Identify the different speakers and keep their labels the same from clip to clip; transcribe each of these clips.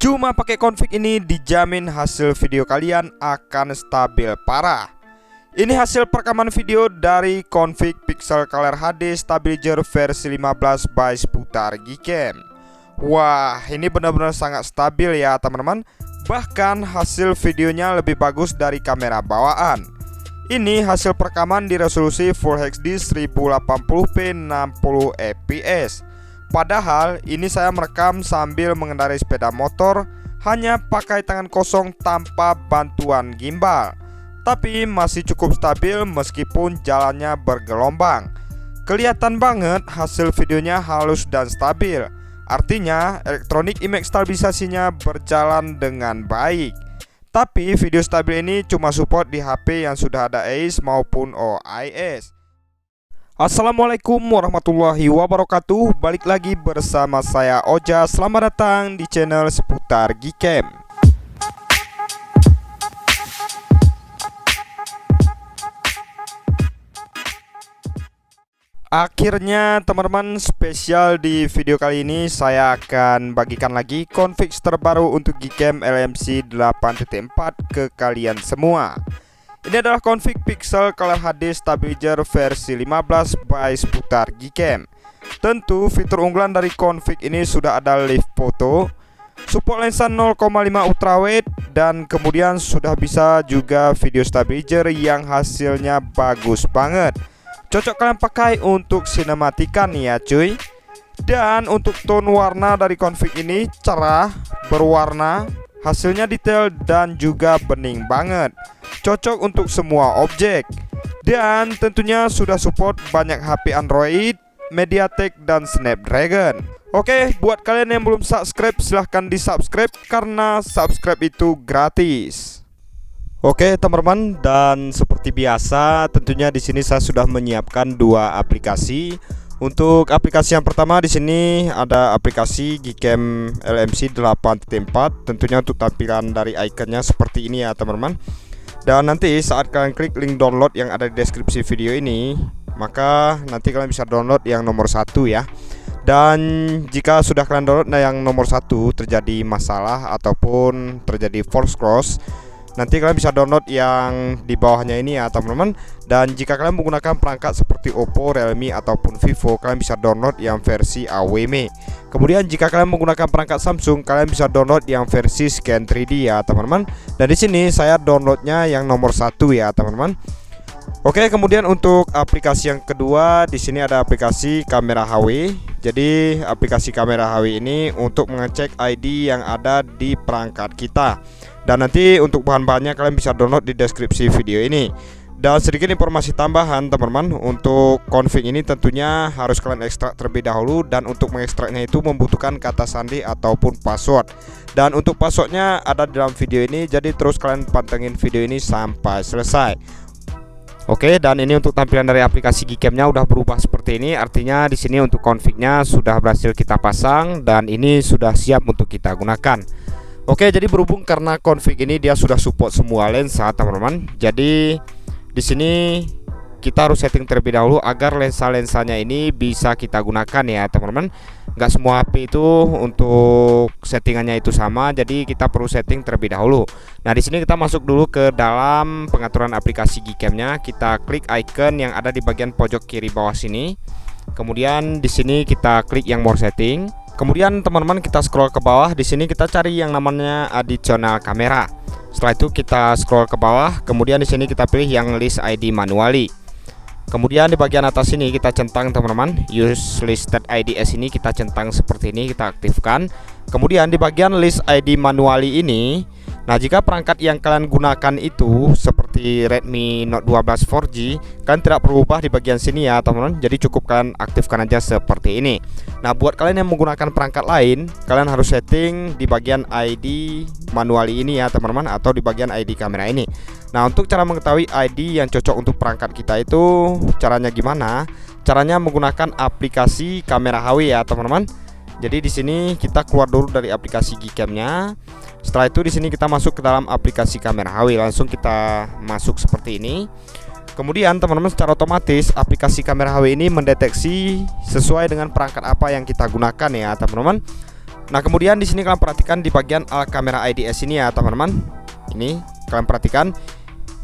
Speaker 1: Cuma pakai config ini dijamin hasil video kalian akan stabil parah. Ini hasil perekaman video dari config Pixel Color HD Stabilizer versi 15 by Seputar Gcam. Wah, ini benar-benar sangat stabil ya teman-teman. Bahkan hasil videonya lebih bagus dari kamera bawaan. Ini hasil perekaman di resolusi Full HD 1080p 60 fps. Padahal ini saya merekam sambil mengendarai sepeda motor, hanya pakai tangan kosong tanpa bantuan gimbal. Tapi masih cukup stabil meskipun jalannya bergelombang. Kelihatan banget hasil videonya halus dan stabil. Artinya elektronik image stabilisasinya berjalan dengan baik. Tapi video stabil ini cuma support di HP yang sudah ada AIS maupun OIS. Assalamualaikum warahmatullahi wabarakatuh. Balik lagi bersama saya Oja. Selamat datang di channel Seputar Gcam. Akhirnya teman-teman, spesial di video kali ini saya akan bagikan lagi config terbaru untuk Gcam LMC 8.4 ke kalian semua. Ini adalah config Pixel Color HD Stabilizer versi 15 by Seputar Gcam. Tentu fitur unggulan dari config ini sudah ada live photo, support lensa 0,5 ultrawide, dan kemudian sudah bisa juga video stabilizer yang hasilnya bagus banget. Cocok kalian pakai untuk sinematika nih ya cuy. Dan untuk tone warna dari config ini cerah, berwarna, hasilnya detail dan juga bening banget. Cocok untuk semua objek. Dan tentunya sudah support banyak HP Android, MediaTek dan Snapdragon. Oke, buat kalian yang belum subscribe silahkan di subscribe karena subscribe itu gratis. Oke teman-teman, dan seperti biasa tentunya di sini saya sudah menyiapkan dua aplikasi. Untuk aplikasi yang pertama di sini ada aplikasi Gcam LMC 8.4. Tentunya untuk tampilan dari ikonnya seperti ini ya teman-teman. Dan nanti saat kalian klik link download yang ada di deskripsi video ini, maka nanti kalian bisa download yang nomor 1 ya. Dan jika sudah kalian download yang nomor 1 terjadi masalah ataupun terjadi force close, nanti kalian bisa download yang di bawahnya ini ya teman-teman. Dan jika kalian menggunakan perangkat seperti Oppo, Realme ataupun Vivo, kalian bisa download yang versi AWM. Kemudian jika kalian menggunakan perangkat Samsung, kalian bisa download yang versi Scan 3D ya teman-teman. Dan di sini saya downloadnya yang nomor 1 ya teman-teman. Oke, kemudian untuk aplikasi yang kedua di sini ada aplikasi kamera HW. Jadi aplikasi kamera HW ini untuk mengecek ID yang ada di perangkat kita. Dan nanti untuk bahan-bahannya kalian bisa download di deskripsi video ini. Dan sedikit informasi tambahan teman-teman, untuk config ini tentunya harus kalian ekstrak terlebih dahulu. Dan untuk mengekstraknya itu membutuhkan kata sandi ataupun password. Dan untuk passwordnya ada dalam video ini, jadi terus kalian pantengin video ini sampai selesai. Oke, dan ini untuk tampilan dari aplikasi Gcam-nya udah berubah seperti ini. Artinya di sini untuk config-nya sudah berhasil kita pasang dan ini sudah siap untuk kita gunakan. Oke, jadi berhubung karena config ini dia sudah support semua lensa teman-teman. Jadi di sini kita harus setting terlebih dahulu agar lensa-lensanya ini bisa kita gunakan ya teman-teman. Nggak semua HP itu untuk settingannya itu sama, jadi kita perlu setting terlebih dahulu. Nah di sini kita masuk dulu ke dalam pengaturan aplikasi Gcam-nya. Kita klik icon yang ada di bagian pojok kiri bawah sini. Kemudian di sini kita klik yang more setting. Kemudian teman-teman kita scroll ke bawah. Di sini kita cari yang namanya additional camera. Setelah itu kita scroll ke bawah. Kemudian di sini kita pilih yang list ID manually. Kemudian di bagian atas ini kita centang teman-teman, use listed IDs ini kita centang seperti ini, kita aktifkan. Kemudian di bagian list ID manually ini, nah jika perangkat yang kalian gunakan itu seperti Redmi Note 12 4G, kalian tidak perlu ubah di bagian sini ya teman-teman. Jadi cukup kalian aktifkan aja seperti ini. Nah buat kalian yang menggunakan perangkat lain, kalian harus setting di bagian ID manually ini ya teman-teman, atau di bagian ID kamera ini. Nah untuk cara mengetahui ID yang cocok untuk perangkat kita itu caranya gimana? Caranya menggunakan aplikasi kamera HW ya teman-teman. Jadi di sini kita keluar dulu dari aplikasi Gcam-nya. Setelah itu di sini kita masuk ke dalam aplikasi kamera HW. Langsung kita masuk seperti ini. Kemudian teman-teman secara otomatis aplikasi kamera HW ini mendeteksi sesuai dengan perangkat apa yang kita gunakan ya teman-teman. Nah, kemudian di sini kalian perhatikan di bagian kamera IDS ini ya teman-teman. Ini kalian perhatikan,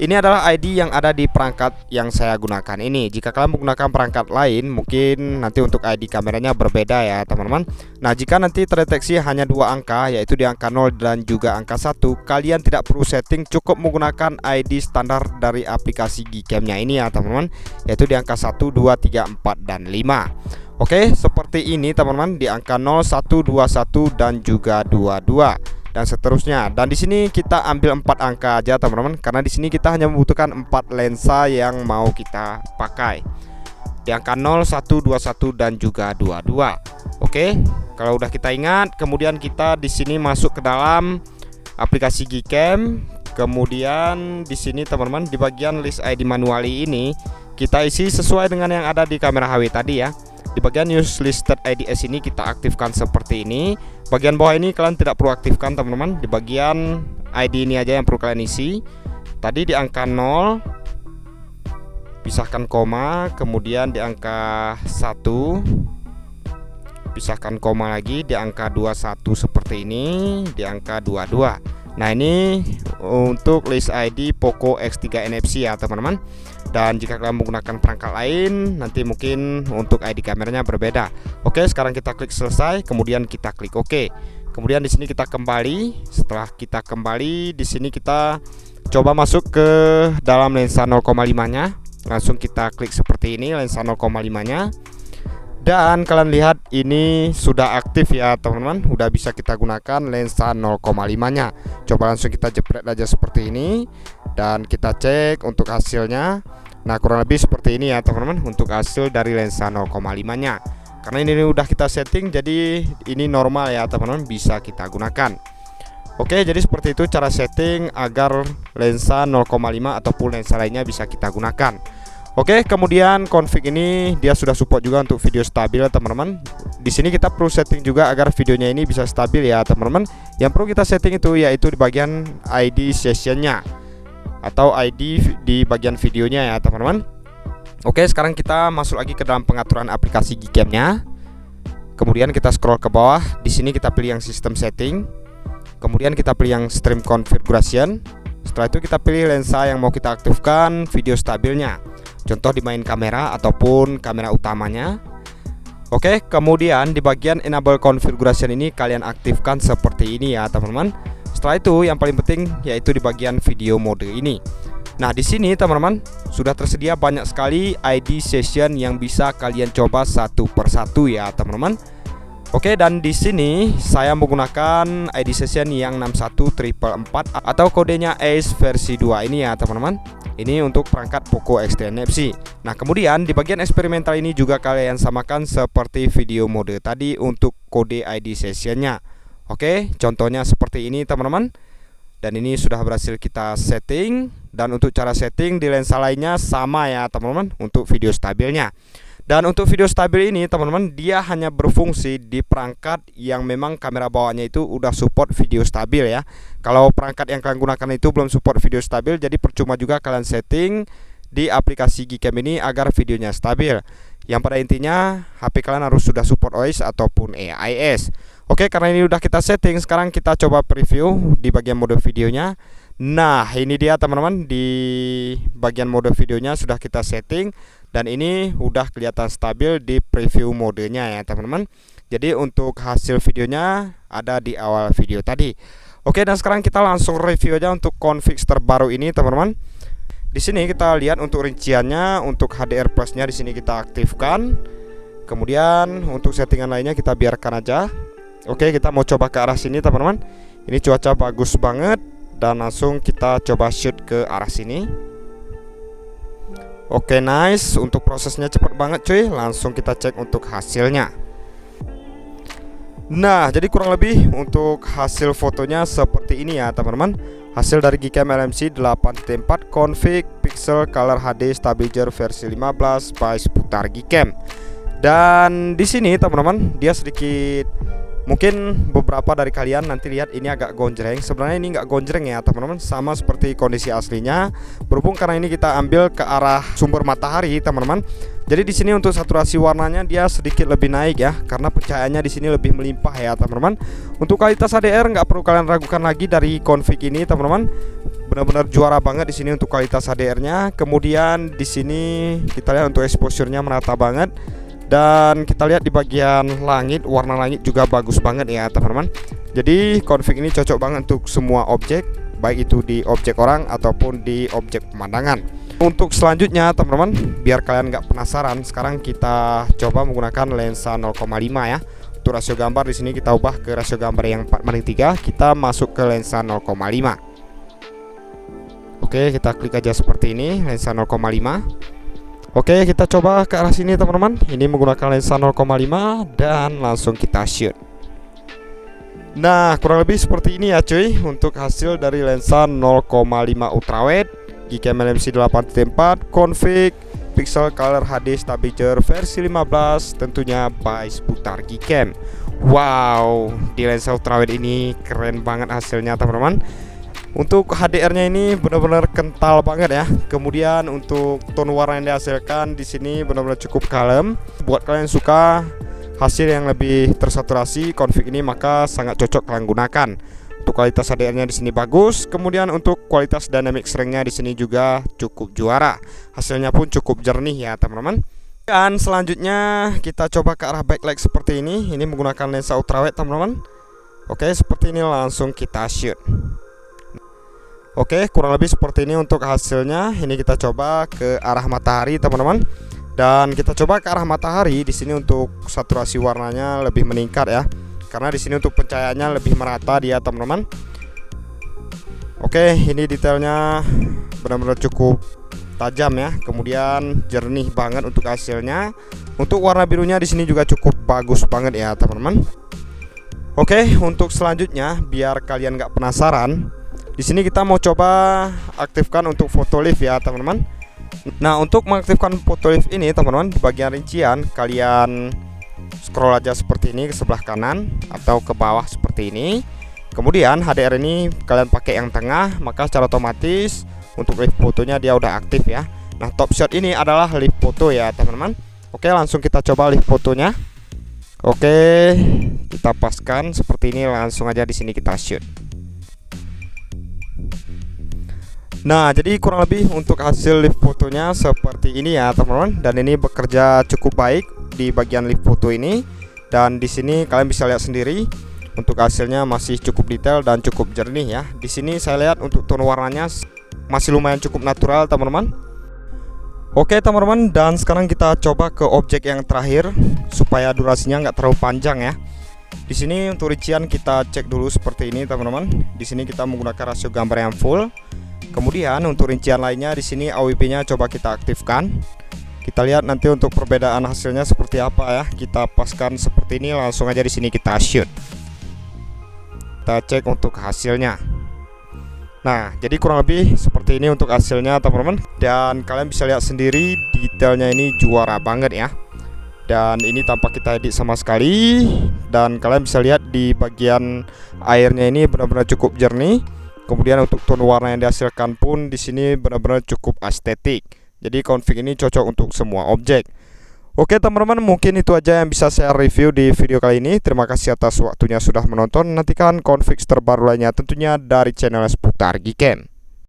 Speaker 1: ini adalah ID yang ada di perangkat yang saya gunakan ini. Jika kalian menggunakan perangkat lain, mungkin nanti untuk ID kameranya berbeda ya teman-teman. Nah, jika nanti terdeteksi hanya dua angka, yaitu di angka 0 dan juga angka 1, kalian tidak perlu setting, cukup menggunakan ID standar dari aplikasi Gcam-nya ini ya teman-teman, yaitu di angka 1, 2, 3, 4, dan 5. Oke, seperti ini teman-teman, di angka 0, 1, 2, 1, dan juga 22. Dan seterusnya. Dan di sini kita ambil 4 angka aja teman-teman, karena di sini kita hanya membutuhkan 4 lensa yang mau kita pakai. Di angka 0, 1, 21 dan juga 22. Oke, kalau udah kita ingat, kemudian kita di sini masuk ke dalam aplikasi Gcam. Kemudian di sini teman-teman, di bagian list ID manually ini kita isi sesuai dengan yang ada di kamera HW tadi ya. Di bagian use listed IDS ini kita aktifkan seperti ini. Bagian bawah ini kalian tidak perlu aktifkan teman-teman. Di bagian ID ini aja yang perlu kalian isi. Tadi di angka 0 pisahkan koma, kemudian di angka 1 pisahkan koma lagi, di angka 21 seperti ini, di angka 22. Nah, ini untuk list ID Poco X3 NFC ya teman-teman. Dan jika kalian menggunakan perangkat lain, nanti mungkin untuk ID kameranya berbeda. Oke, sekarang kita klik selesai, kemudian kita klik OK. Kemudian di sini kita kembali. Setelah kita kembali, di sini kita coba masuk ke dalam lensa 0,5-nya. Langsung kita klik seperti ini, lensa 0,5-nya. Dan kalian lihat ini sudah aktif ya teman-teman, udah bisa kita gunakan lensa 0,5-nya. Coba langsung kita jepret aja seperti ini dan kita cek untuk hasilnya. Nah, kurang lebih seperti ini ya teman-teman untuk hasil dari lensa 0,5-nya. Karena ini udah kita setting, jadi ini normal ya teman-teman, bisa kita gunakan. Oke, jadi seperti itu cara setting agar lensa 0,5 ataupun lensa lainnya bisa kita gunakan. Oke, kemudian config ini dia sudah support juga untuk video stabil teman-teman. Di sini kita perlu setting juga agar videonya ini bisa stabil ya teman-teman. Yang perlu kita setting itu yaitu di bagian ID sessionnya atau ID di bagian videonya ya teman-teman. Oke, sekarang kita masuk lagi ke dalam pengaturan aplikasi Gcam-nya. Kemudian kita scroll ke bawah. Di sini kita pilih yang system setting. Kemudian kita pilih yang stream configuration. Setelah itu kita pilih lensa yang mau kita aktifkan video stabilnya. Contoh di main kamera ataupun kamera utamanya. Oke, kemudian di bagian enable configuration ini kalian aktifkan seperti ini ya teman-teman. Setelah itu yang paling penting yaitu di bagian video mode ini. Nah, di sini teman-teman sudah tersedia banyak sekali ID session yang bisa kalian coba satu persatu ya teman-teman. Oke, dan di sini saya menggunakan ID session yang 61444 atau kodenya ACE versi 2 ini ya teman-teman. Ini untuk perangkat Poco X3 NFC. Nah, kemudian di bagian eksperimental ini juga kalian samakan seperti video mode tadi untuk kode ID sessionnya. Oke, contohnya seperti ini teman-teman. Dan ini sudah berhasil kita setting. Dan untuk cara setting di lensa lainnya sama ya teman-teman untuk video stabilnya. Dan untuk video stabil ini teman-teman, dia hanya berfungsi di perangkat yang memang kamera bawaannya itu udah support video stabil ya. Kalau perangkat yang kalian gunakan itu belum support video stabil, jadi percuma juga kalian setting di aplikasi Gcam ini agar videonya stabil. Yang pada intinya HP kalian harus sudah support OIS ataupun AIS. Oke, karena ini udah kita setting, sekarang kita coba preview di bagian mode videonya. Nah, ini dia teman-teman, di bagian mode videonya sudah kita setting. Dan ini udah kelihatan stabil di preview modenya ya teman-teman. Jadi untuk hasil videonya ada di awal video tadi. Oke, dan sekarang kita langsung review aja untuk config terbaru ini teman-teman. Di sini kita lihat untuk rinciannya, untuk HDR plusnya di sini kita aktifkan. Kemudian untuk settingan lainnya kita biarkan aja. Oke, kita mau coba ke arah sini teman-teman. Ini cuaca bagus banget dan langsung kita coba shoot ke arah sini. Oke, nice. Untuk prosesnya cepat banget cuy. Langsung kita cek untuk hasilnya. Nah, jadi kurang lebih untuk hasil fotonya seperti ini ya teman-teman. Hasil dari Gcam LMC 8.4 config pixel color HD stabilizer versi 15 by seputar Gcam. Dan di sini teman-teman, dia sedikit, mungkin beberapa dari kalian nanti lihat ini agak gonjreng. Sebenarnya ini nggak gonjreng ya teman-teman, sama seperti kondisi aslinya. Berhubung karena ini kita ambil ke arah sumber matahari teman-teman, Jadi di sini untuk saturasi warnanya dia sedikit lebih naik ya, karena pencahayaannya di sini lebih melimpah ya teman-teman. Untuk kualitas HDR nggak perlu kalian ragukan lagi dari config ini teman-teman. Benar-benar juara banget di sini untuk kualitas HDR-nya. Kemudian di sini kita lihat untuk exposure-nya merata banget. Dan kita lihat di bagian langit, warna langit juga bagus banget ya teman-teman. Jadi config ini cocok banget untuk semua objek, baik itu di objek orang ataupun di objek pemandangan. Untuk selanjutnya teman-teman, biar kalian nggak penasaran, sekarang kita coba menggunakan lensa 0,5 ya. Untuk rasio gambar di sini kita ubah ke rasio gambar yang 4:3, kita masuk ke lensa 0,5. Oke, kita klik aja seperti ini, lensa 0,5. Oke, kita coba ke arah sini teman-teman. Ini menggunakan lensa 0,5 dan langsung kita shoot. Nah, kurang lebih seperti ini ya cuy, untuk hasil dari lensa 0,5 ultrawide Gcam LMC 8.4 config Pixel Color HD Stabilizer versi 15, tentunya by Seputar Gcam. Wow, di lensa ultrawide ini keren banget hasilnya teman-teman. Untuk HDR-nya ini benar-benar kental banget ya. Kemudian untuk tone warna yang dihasilkan di sini benar-benar cukup kalem. Buat kalian yang suka hasil yang lebih tersaturasi, config ini maka sangat cocok kalian gunakan. Untuk kualitas HDR-nya di sini bagus. Kemudian untuk kualitas dynamic range-nya di sini juga cukup juara. Hasilnya pun cukup jernih ya teman-teman. Dan selanjutnya kita coba ke arah backlight seperti ini. Ini menggunakan lensa ultrawide teman-teman. Oke, seperti ini langsung kita shoot. Oke, kurang lebih seperti ini untuk hasilnya. Ini kita coba ke arah matahari teman-teman. Dan kita coba ke arah matahari di sini untuk saturasi warnanya lebih meningkat ya. Karena di sini untuk pencahayaannya lebih merata dia teman-teman. Oke, ini detailnya benar-benar cukup tajam ya. Kemudian jernih banget untuk hasilnya. Untuk warna birunya di sini juga cukup bagus banget ya teman-teman. Oke, untuk selanjutnya biar kalian nggak penasaran, di sini kita mau coba aktifkan untuk photo lift ya teman-teman. Nah, untuk mengaktifkan photo lift ini teman-teman, di bagian rincian kalian scroll aja seperti ini ke sebelah kanan atau ke bawah seperti ini. Kemudian HDR ini kalian pakai yang tengah, maka secara otomatis untuk lift fotonya dia udah aktif ya. Nah, top shot ini adalah lift foto ya teman-teman. Oke, langsung kita coba lift fotonya. Oke, kita paskan seperti ini, langsung aja di sini kita shoot. Nah, jadi kurang lebih untuk hasil lift fotonya seperti ini ya teman-teman. Dan ini bekerja cukup baik di bagian lift foto ini. Dan di sini kalian bisa lihat sendiri untuk hasilnya masih cukup detail dan cukup jernih ya. Di sini saya lihat untuk tone warnanya masih lumayan cukup natural teman-teman. Oke teman-teman, dan sekarang kita coba ke objek yang terakhir supaya durasinya nggak terlalu panjang ya. Di sini untuk rincian kita cek dulu seperti ini teman-teman. Di sini kita menggunakan rasio gambar yang full. Kemudian untuk rincian lainnya di sini AWP-nya coba kita aktifkan. Kita lihat nanti untuk perbedaan hasilnya seperti apa ya. Kita paskan seperti ini, langsung aja di sini kita shoot. Kita cek untuk hasilnya. Nah, jadi kurang lebih seperti ini untuk hasilnya teman-teman. Dan kalian bisa lihat sendiri detailnya ini juara banget ya. Dan ini tanpa kita edit sama sekali. Dan kalian bisa lihat di bagian airnya ini benar-benar cukup jernih. Kemudian untuk tone warna yang dihasilkan pun di sini benar-benar cukup estetik. Jadi config ini cocok untuk semua objek. Oke teman-teman, mungkin itu aja yang bisa saya review di video kali ini. Terima kasih atas waktunya sudah menonton. Nantikan config terbaru lainnya tentunya dari channel Seputar Gcam.